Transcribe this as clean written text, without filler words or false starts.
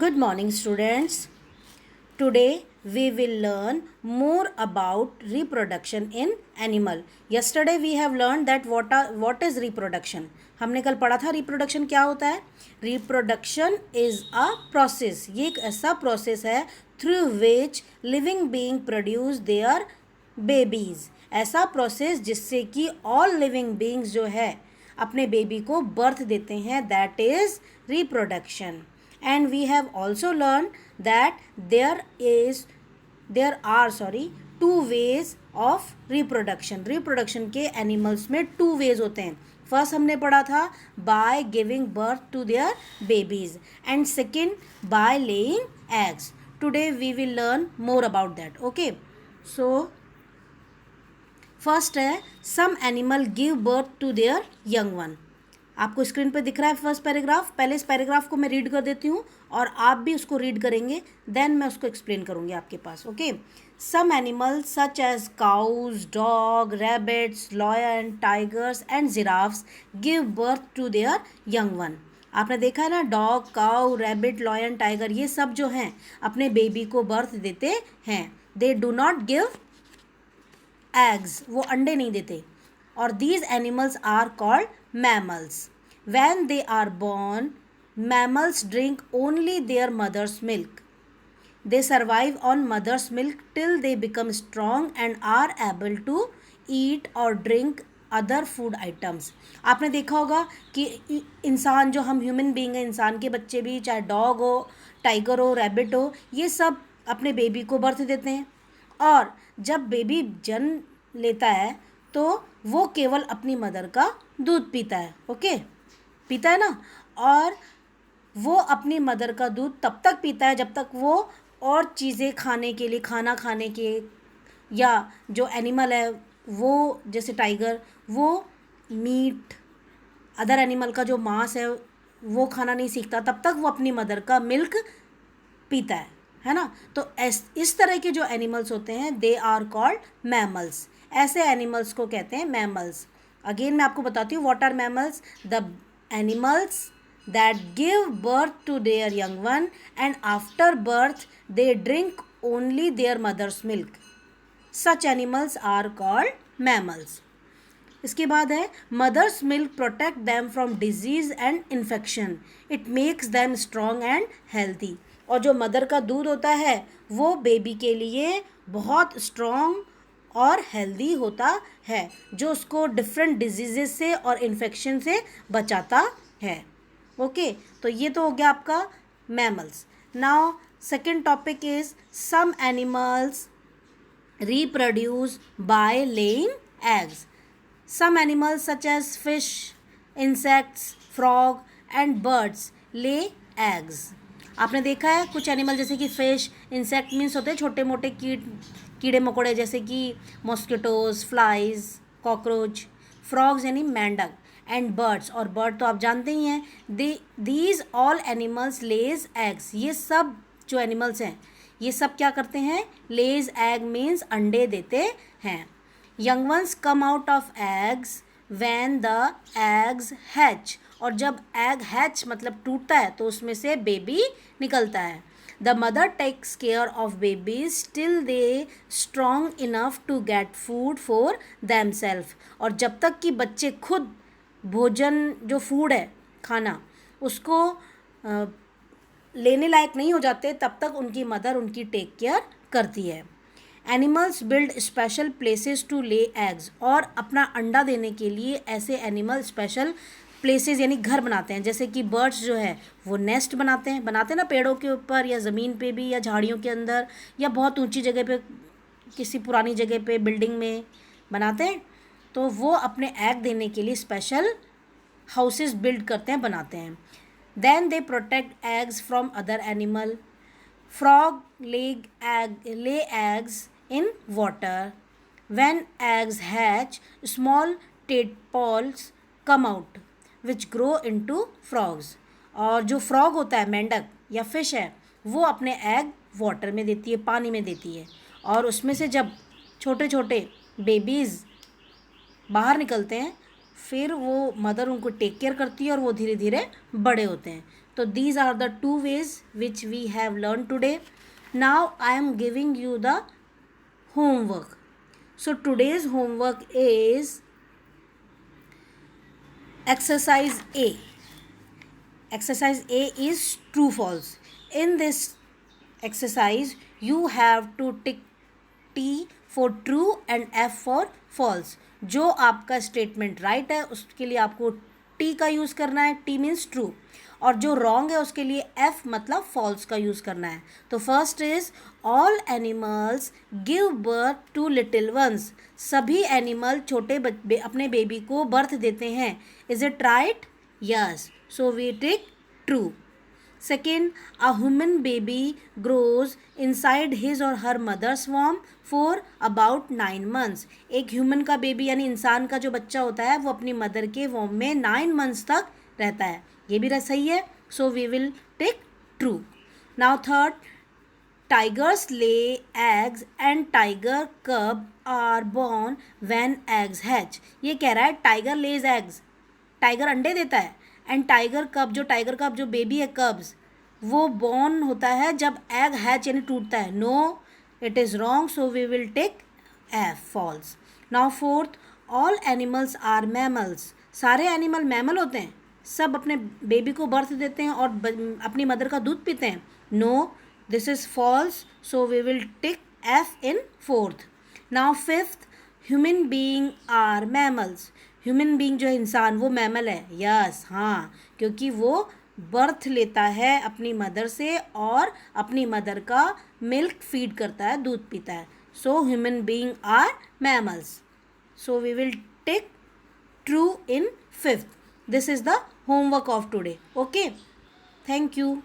Good morning, students. Today we will learn more about reproduction in animal. Yesterday we have learned that what is reproduction. हमने कल पढ़ा था reproduction क्या होता है. Reproduction is a process. ये एक ऐसा process है through which living being produce their babies. ऐसा process जिससे कि all living beings जो है अपने बेबी को बर्थ देते हैं, that is reproduction. And we have also learned that there are two ways of reproduction के animals में two ways होते हैं. फर्स्ट हमने पढ़ा था by giving birth to their babies and second by laying eggs. Today we will learn more about that. Okay, so first है some animal give birth to their young one. आपको screen पे दिख रहा है first paragraph. पहले इस paragraph को मैं रीड कर देती हूँ और आप भी उसको रीड करेंगे, देन मैं उसको एक्सप्लेन करूँगी आपके पास. Okay. Some animals such as cows, dog, rabbits, lion, tigers and giraffes give birth to their young one. आपने देखा है ना, dog, cow, rabbit, lion, tiger, ये सब जो हैं अपने बेबी को बर्थ देते हैं. They do not give eggs, वो अंडे नहीं देते. और these animals are called mammals. When they are born, mammals drink only their mother's milk. They survive on mother's milk till they become strong and are able to eat or drink other food items. आपने देखा होगा कि इंसान जो हम human being है, इंसान के बच्चे भी, चाहे डॉग हो, टाइगर हो, रैबिट हो, ये सब अपने बेबी को बर्थ देते हैं. और जब बेबी जन्म लेता है तो वो केवल अपनी मदर का दूध पीता है. ओके, पीता है ना. और वो अपनी मदर का दूध तब तक पीता है जब तक वो और चीज़ें खाने के लिए, खाना खाने के, या जो एनिमल है वो जैसे टाइगर, वो मीट, अदर एनिमल का जो मांस है वो खाना नहीं सीखता, तब तक वो अपनी मदर का मिल्क पीता है ना. तो इस तरह के जो एनिमल्स होते हैं दे आर कॉल्ड मैमल्स. ऐसे एनिमल्स को कहते हैं मैमल्स. अगेन मैं आपको बताती हूँ what are mammals. The animals that give birth to their young one and after birth they drink only their mothers milk. Such animals are called mammals. इसके बाद है mothers milk protect them from disease and infection. It makes them strong and healthy. और जो mother का दूध होता है वो बेबी के लिए बहुत स्ट्रॉन्ग और हेल्दी होता है, जो उसको डिफरेंट डिजीज़ेस से और इन्फेक्शन से बचाता है. ओके, तो ये तो हो गया आपका mammals. Now second topic is some animals reproduce by laying eggs. Some animals such as fish, insects, frog and birds lay eggs. आपने देखा है कुछ एनिमल जैसे कि फिश, इंसेक्ट मीन्स होते हैं छोटे मोटे कीड़े मकोड़े जैसे कि मॉस्किटोज, फ्लाइज, कॉकरोच. फ्रॉग्स यानी मेंढक, एंड बर्ड्स, और बर्ड तो आप जानते ही हैं. These all animals Lay's eggs. ये सब जो एनिमल्स हैं ये सब क्या करते हैं, लेज एग मीन्स अंडे देते हैं. Young ones come out of eggs when the eggs hatch. और जब एग हैच मतलब टूटता है तो उसमें से बेबी निकलता है. The mother takes care of babies till they strong enough to get food for them self. और जब तक कि बच्चे खुद भोजन, जो फूड है, खाना, उसको लेने लायक नहीं हो जाते, तब तक उनकी मदर उनकी टेक केयर करती है. Animals build special places to lay eggs. और अपना अंडा देने के लिए ऐसे एनिमल स्पेशल प्लेसेस यानी घर बनाते हैं. जैसे कि बर्ड्स जो है वो नेस्ट बनाते हैं ना पेड़ों के ऊपर या ज़मीन पे भी, या झाड़ियों के अंदर, या बहुत ऊंची जगह पे, किसी पुरानी जगह पे, बिल्डिंग में बनाते हैं. तो वो अपने एग देने के लिए स्पेशल हाउसेस बिल्ड करते हैं, बनाते हैं. Then they protect eggs from other animal. Frog lay eggs in water. When eggs hatch small tadpoles come out which grow into frogs. और जो फ्रॉग होता है, मेंढक या फिश है, वो अपने एग वाटर में देती है, पानी में देती है. और उसमें से जब छोटे छोटे बेबीज़ बाहर निकलते हैं फिर वो मदर उनको टेक केयर करती है और वो धीरे धीरे बड़े होते हैं. तो these are the two ways which we have learn today. Now I am giving you the homework. So today's homework is exercise A. Exercise A is true false. In this exercise you have to tick T for true and F for false. जो आपका statement right है उसके लिए आपको T का use करना है, T means true, और जो रॉन्ग है उसके लिए F मतलब फॉल्स का यूज़ करना है. तो first is all animals give birth to little ones. सभी एनिमल छोटे अपने बेबी को बर्थ देते हैं. Is it right? Yes. So we tick true. Second, a human baby grows inside his or her mother's womb for about 9 months. एक human का baby यानी इंसान का जो बच्चा होता है वो अपनी मदर के वॉम में 9 months तक रहता है. ये भी सही है. So we will take true. Now third, tigers lay eggs and tiger cub are born when eggs hatch. ये कह रहा है टाइगर लेज एग्स, टाइगर अंडे देता है, एंड टाइगर कब जो बेबी है कब्स, वो बॉर्न होता है जब एग हैच यानी टूटता है. No, it is wrong. So we will take F false. Now fourth, all animals are mammals. सारे एनिमल मैमल होते हैं, सब अपने बेबी को बर्थ देते हैं और अपनी मदर का दूध पीते हैं. No, this is false. So we will tick F in fourth. Now fifth, human being are mammals. Human being जो है इंसान वो मैमल है. यस, हाँ, क्योंकि वो बर्थ लेता है अपनी मदर से और अपनी मदर का मिल्क फीड करता है, दूध पीता है. So human being are mammals. So we will take true in fifth. This is the homework of today. Okay, thank you.